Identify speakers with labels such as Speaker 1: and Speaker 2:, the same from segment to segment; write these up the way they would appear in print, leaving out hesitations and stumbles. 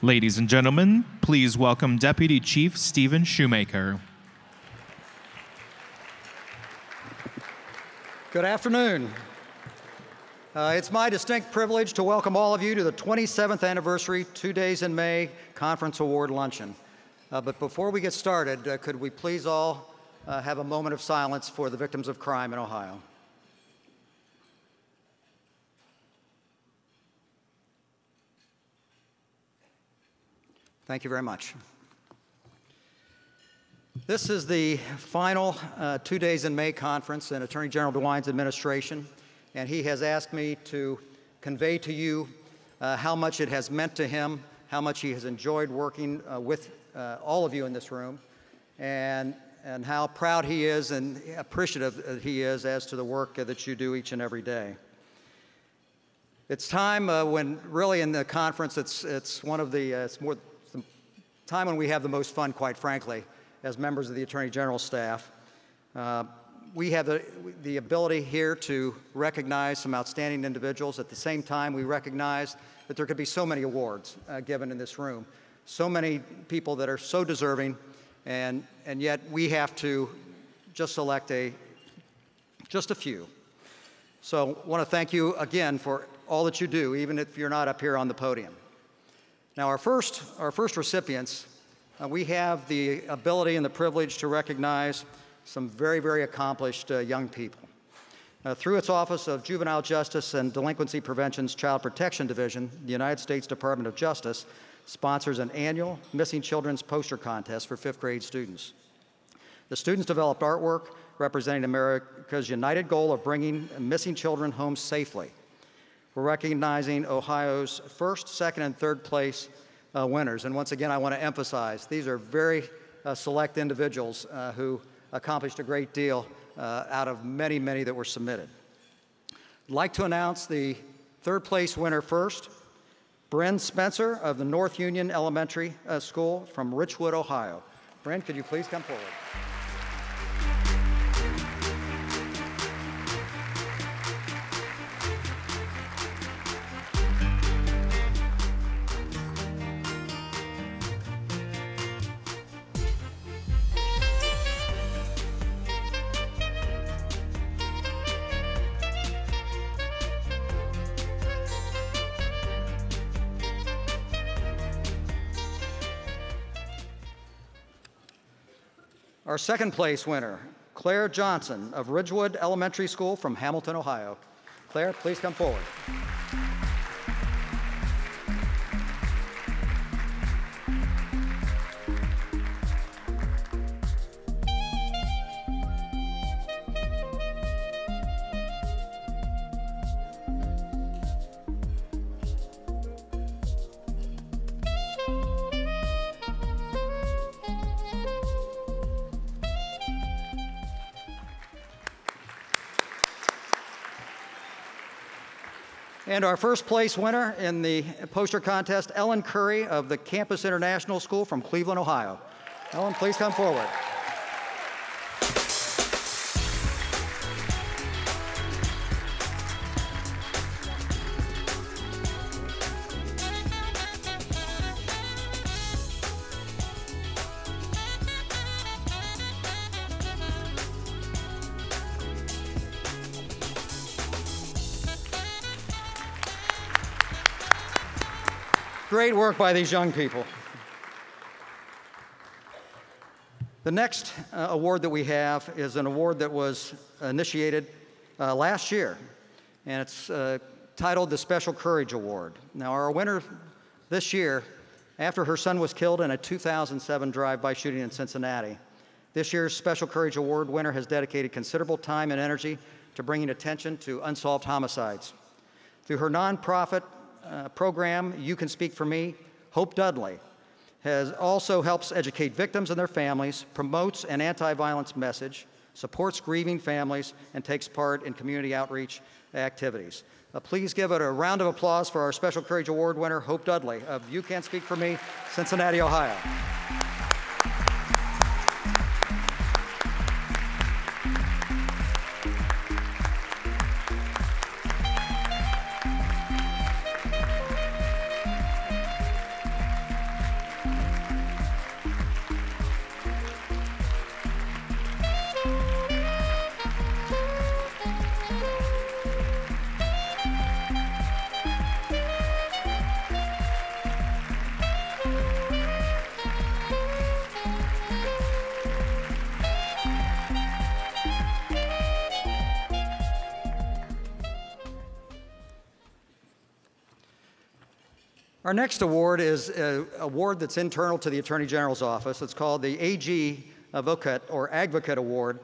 Speaker 1: Ladies and gentlemen, please welcome Deputy Chief Stephen Shoemaker.
Speaker 2: Good afternoon. It's my distinct privilege to welcome all of you to the 27th anniversary 2 Days in May Conference Award Luncheon. But before we get started, could we please all have a moment of silence for the victims of crime in Ohio? Thank you very much. This is the final 2 Days in May conference in Attorney General DeWine's administration, and he has asked me to convey to you how much it has meant to him, how much he has enjoyed working with all of you in this room, and how proud he is and appreciative he is as to the work that you do each and every day. It's time when really in the conference it's one of the it's the time when we have the most fun, quite frankly, as members of the Attorney General's staff. We have the ability here to recognize some outstanding individuals. At the same time, we recognize that there could be so many awards given in this room, so many people that are so deserving, and yet we have to just select just a few. So I want to thank you again for all that you do, even if you're not up here on the podium. Now, our first recipients, we have the ability and the privilege to recognize some very, very accomplished young people. Through its Office of Juvenile Justice and Delinquency Prevention's Child Protection Division, the United States Department of Justice sponsors an annual Missing Children's Poster Contest for 5th grade students. The students developed artwork representing America's united goal of bringing missing children home safely. We're recognizing Ohio's first, second, and third place winners. And once again, I want to emphasize, these are very select individuals who accomplished a great deal out of many, many that were submitted. I'd like to announce the third place winner first, Bryn Spencer of the North Union Elementary School from Richwood, Ohio. Bryn, could you please come forward? Our second place winner, Claire Johnson of Ridgewood Elementary School from Hamilton, Ohio. Claire, please come forward. And our first place winner in the poster contest, Ellen Curry of the Campus International School from Cleveland, Ohio. Ellen, please come forward. Great work by these young people. The next award that we have is an award that was initiated last year, and it's titled the Special Courage Award. Now, our winner this year, after her son was killed in a 2007 drive-by shooting in Cincinnati, this year's Special Courage Award winner has dedicated considerable time and energy to bringing attention to unsolved homicides. Through her nonprofit program, You Can Speak for Me, Hope Dudley also helps educate victims and their families, promotes an anti-violence message, supports grieving families, and takes part in community outreach activities. Please give it a round of applause for our Special Courage Award winner, Hope Dudley of You Can Speak for Me, Cincinnati, Ohio. Our next award is an award that's internal to the Attorney General's office. It's called the AG Advocate or Advocate Award,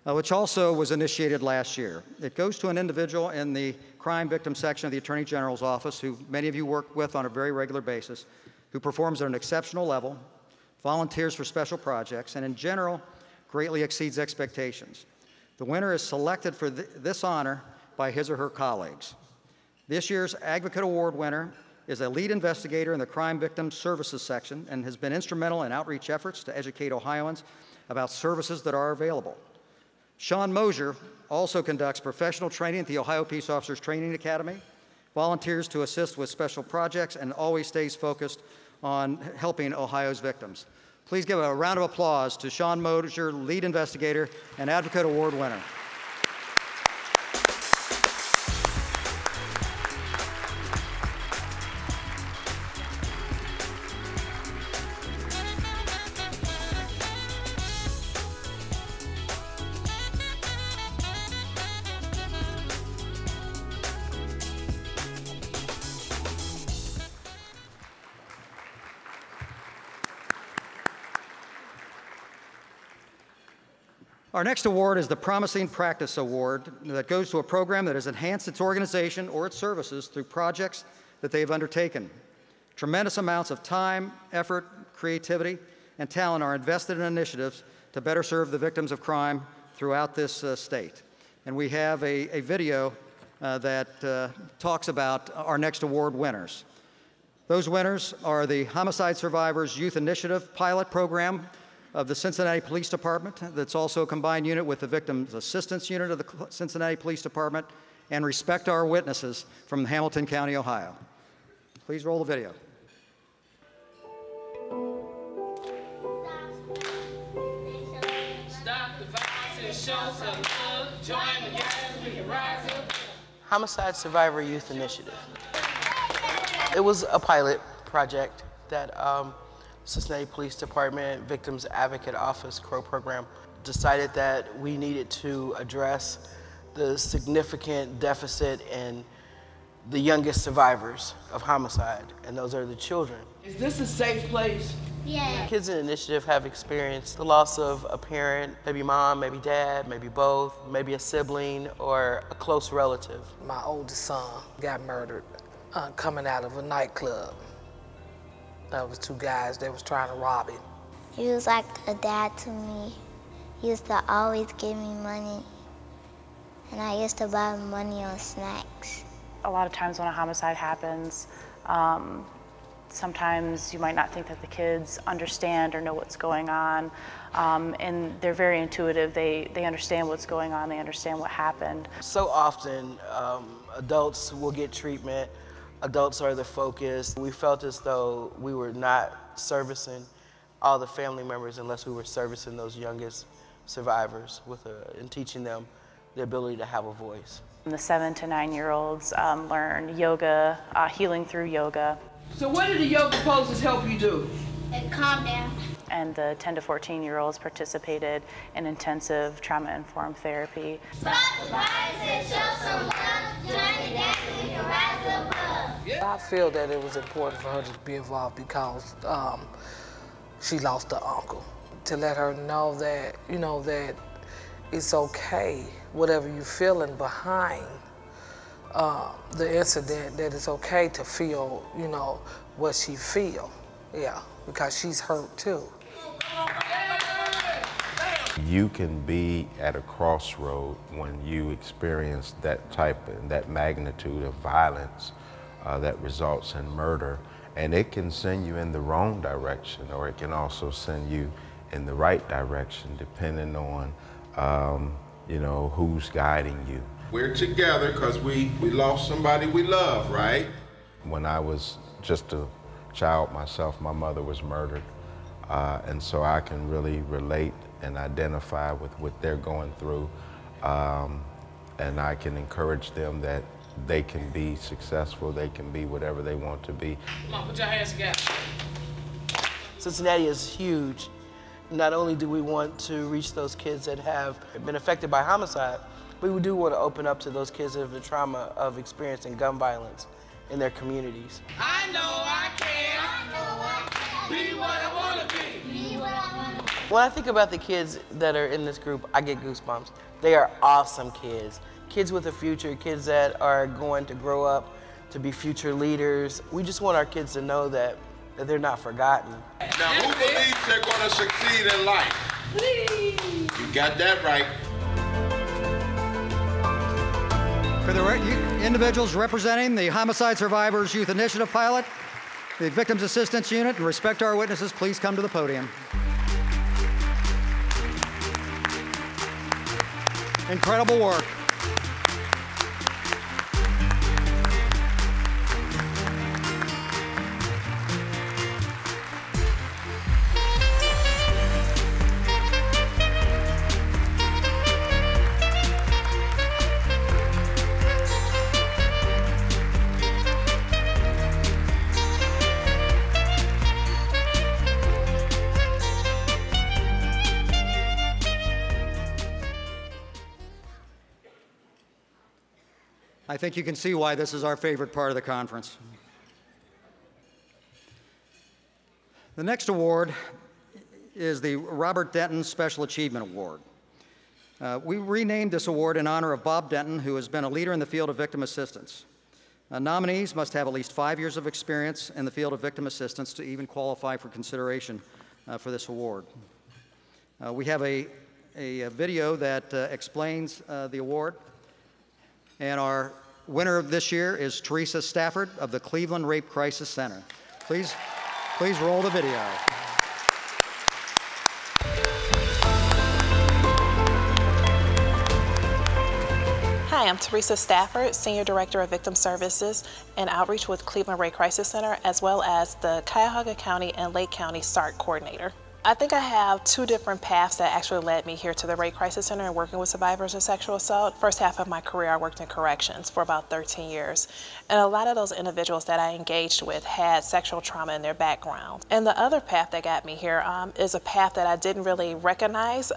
Speaker 2: which also was initiated last year. It goes to an individual in the crime victim section of the Attorney General's office, who many of you work with on a very regular basis, who performs at an exceptional level, volunteers for special projects, and in general, greatly exceeds expectations. The winner is selected for this honor by his or her colleagues. This year's Advocate Award winner is a lead investigator in the Crime Victim Services section and has been instrumental in outreach efforts to educate Ohioans about services that are available. Sean Mosier also conducts professional training at the Ohio Peace Officers Training Academy, volunteers to assist with special projects, and always stays focused on helping Ohio's victims. Please give a round of applause to Sean Mosier, lead investigator and Advocate Award winner. Our next award is the Promising Practice Award that goes to a program that has enhanced its organization or its services through projects that they have undertaken. Tremendous amounts of time, effort, creativity, and talent are invested in initiatives to better serve the victims of crime throughout this state. And we have a video that talks about our next award winners. Those winners are the Homicide Survivors Youth Initiative pilot program of the Cincinnati Police Department, that's also a combined unit with the Victims Assistance Unit of the Cincinnati Police Department, and Respect Our Witnesses from Hamilton County, Ohio. Please roll the video.
Speaker 3: Stop the violence and show some love. Join together, we can rise up.
Speaker 4: Homicide Survivor Youth Initiative. It was a pilot project that Cincinnati Police Department Victims Advocate Office CROW program decided that we needed to address the significant deficit in the youngest survivors of homicide, and those are the children.
Speaker 3: Is this a safe place?
Speaker 5: Yeah.
Speaker 4: Kids in the initiative have experienced the loss of a parent, maybe mom, maybe dad, maybe both, maybe a sibling or a close relative.
Speaker 6: My oldest son got murdered coming out of a nightclub. There was two guys that was trying to rob him.
Speaker 5: He was like a dad to me. He used to always give me money, and I used to buy money on snacks.
Speaker 7: A lot of times when a homicide happens, sometimes you might not think that the kids understand or know what's going on, and they're very intuitive. They understand what's going on, they understand what happened.
Speaker 4: So often, adults will get treatment. Adults are the focus. We felt as though we were not servicing all the family members unless we were servicing those youngest survivors and teaching them the ability to have a voice.
Speaker 7: The 7 to 9-year-olds learn yoga, healing through yoga.
Speaker 3: So what did the yoga poses help you do?
Speaker 5: And calm down.
Speaker 7: And the 10 to 14-year-olds participated in intensive trauma-informed therapy.
Speaker 5: Stop the violence and show some love. Join together, we can rise above.
Speaker 6: I feel that it was important for her to be involved because she lost her uncle. To let her know that, that it's okay, whatever you're feeling behind the incident, that it's okay to feel, what she feel. Yeah, because she's hurt too.
Speaker 8: You can be at a crossroad when you experience that type and that magnitude of violence that results in murder, and it can send you in the wrong direction, or it can also send you in the right direction, depending on who's guiding you.
Speaker 9: We're together because we lost somebody we love, right?
Speaker 8: When I was just a child myself, my mother was murdered, and so I can really relate and identify with what they're going through, and I can encourage them that they can be successful, they can be whatever they want to be.
Speaker 3: Come on, put your hands together.
Speaker 4: Cincinnati is huge. Not only do we want to reach those kids that have been affected by homicide, but we do want to open up to those kids that have the trauma of experiencing gun violence in their communities.
Speaker 3: I know I can. Be what I want to be.
Speaker 4: When I think about the kids that are in this group, I get goosebumps. They are awesome kids. Kids with a future, kids that are going to grow up to be future leaders. We just want our kids to know that they're not forgotten.
Speaker 9: Now, who believes they're going to succeed in life? You got that right.
Speaker 2: For the individuals representing the Homicide Survivors Youth Initiative pilot, the Victims Assistance Unit, and Respect Our Witnesses, please come to the podium. Incredible work. I think you can see why this is our favorite part of the conference. The next award is the Robert Denton Special Achievement Award. We renamed this award in honor of Bob Denton, who has been a leader in the field of victim assistance. Nominees must have at least 5 years of experience in the field of victim assistance to even qualify for consideration for this award. We have a video that explains the award. And our winner of this year is Teresa Stafford of the Cleveland Rape Crisis Center. Please roll the video.
Speaker 10: Hi, I'm Teresa Stafford, Senior Director of Victim Services and Outreach with Cleveland Rape Crisis Center, as well as the Cuyahoga County and Lake County SART Coordinator. I think I have two different paths that actually led me here to the Rape Crisis Center and working with survivors of sexual assault. First half of my career, I worked in corrections for about 13 years. And a lot of those individuals that I engaged with had sexual trauma in their background. And the other path that got me here is a path that I didn't really recognize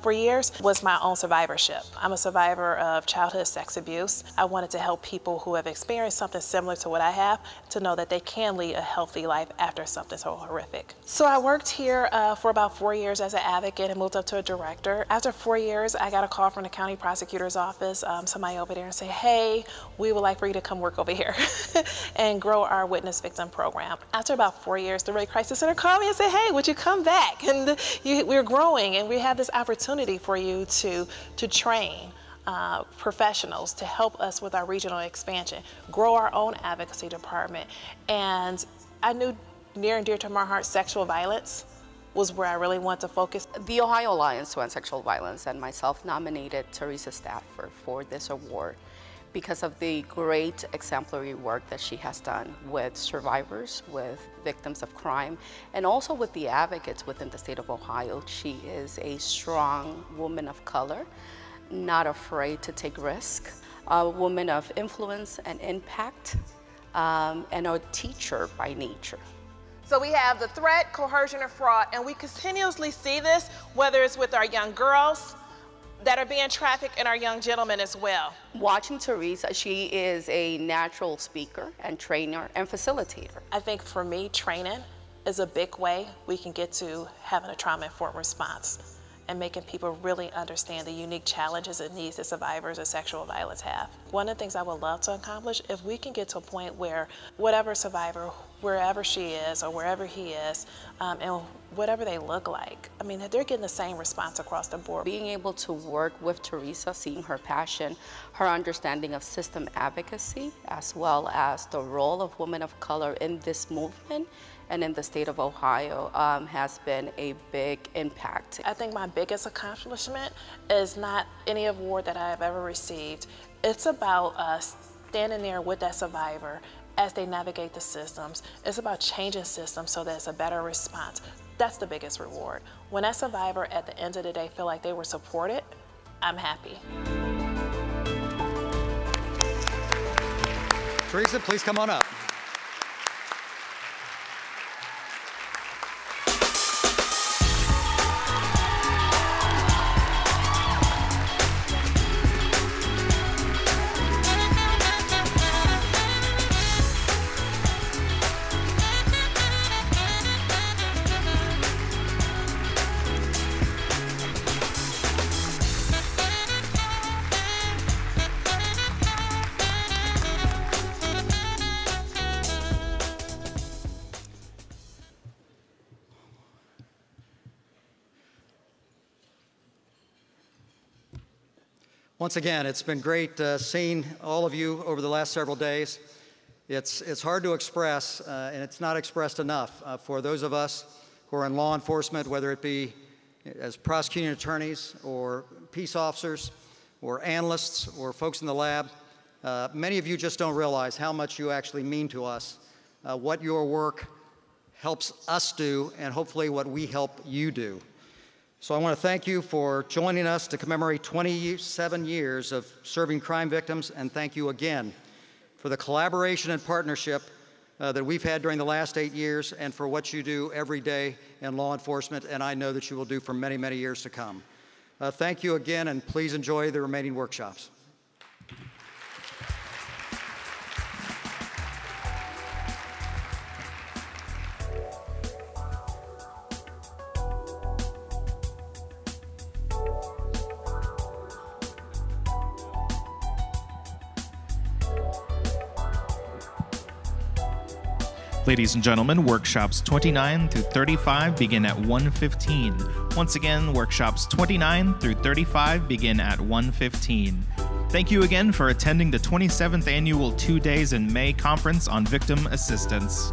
Speaker 10: for years, was my own survivorship. I'm a survivor of childhood sex abuse. I wanted to help people who have experienced something similar to what I have to know that they can lead a healthy life after something so horrific. So I worked here for about 4 years as an advocate and moved up to a director. After 4 years, I got a call from the county prosecutor's office, somebody over there, and say, hey, we would like for you to come work over here and grow our witness victim program. After about 4 years, the Rape Crisis Center called me and said, hey, would you come back? And we're growing, and we have this opportunity for you to train professionals to help us with our regional expansion, grow our own advocacy department. And I knew near and dear to my heart, sexual violence was where I really want to focus.
Speaker 11: The Ohio Alliance to End Sexual Violence and myself nominated Teresa Stafford for this award because of the great exemplary work that she has done with survivors, with victims of crime, and also with the advocates within the state of Ohio. She is a strong woman of color, not afraid to take risk, a woman of influence and impact, and a teacher by nature.
Speaker 10: So we have the threat, coercion, and fraud, and we continuously see this, whether it's with our young girls that are being trafficked and our young gentlemen as well.
Speaker 11: Watching Teresa, she is a natural speaker and trainer and facilitator.
Speaker 10: I think for me, training is a big way we can get to having a trauma-informed response and making people really understand the unique challenges and needs that survivors of sexual violence have. One of the things I would love to accomplish, if we can get to a point where whatever survivor, wherever she is or wherever he is, and whatever they look like, I mean, they're getting the same response across the board.
Speaker 11: Being able to work with Teresa, seeing her passion, her understanding of system advocacy, as well as the role of women of color in this movement and in the state of Ohio has been a big impact.
Speaker 10: I think my biggest accomplishment is not any award that I have ever received. It's about standing there with that survivor as they navigate the systems. It's about changing systems so that it's a better response. That's the biggest reward. When that survivor at the end of the day feel like they were supported, I'm happy.
Speaker 2: Teresa, please come on up. Once again, it's been great seeing all of you over the last several days. It's hard to express, and it's not expressed enough for those of us who are in law enforcement, whether it be as prosecuting attorneys or peace officers or analysts or folks in the lab. Many of you just don't realize how much you actually mean to us, what your work helps us do, and hopefully what we help you do. So I want to thank you for joining us to commemorate 27 years of serving crime victims, and thank you again for the collaboration and partnership that we've had during the last 8 years, and for what you do every day in law enforcement, and I know that you will do for many, many years to come. Thank you again, and please enjoy the remaining workshops.
Speaker 1: Ladies and gentlemen, workshops 29 through 35 begin at 1:15. Once again, workshops 29 through 35 begin at 1:15. Thank you again for attending the 27th annual 2 Days in May Conference on Victim Assistance.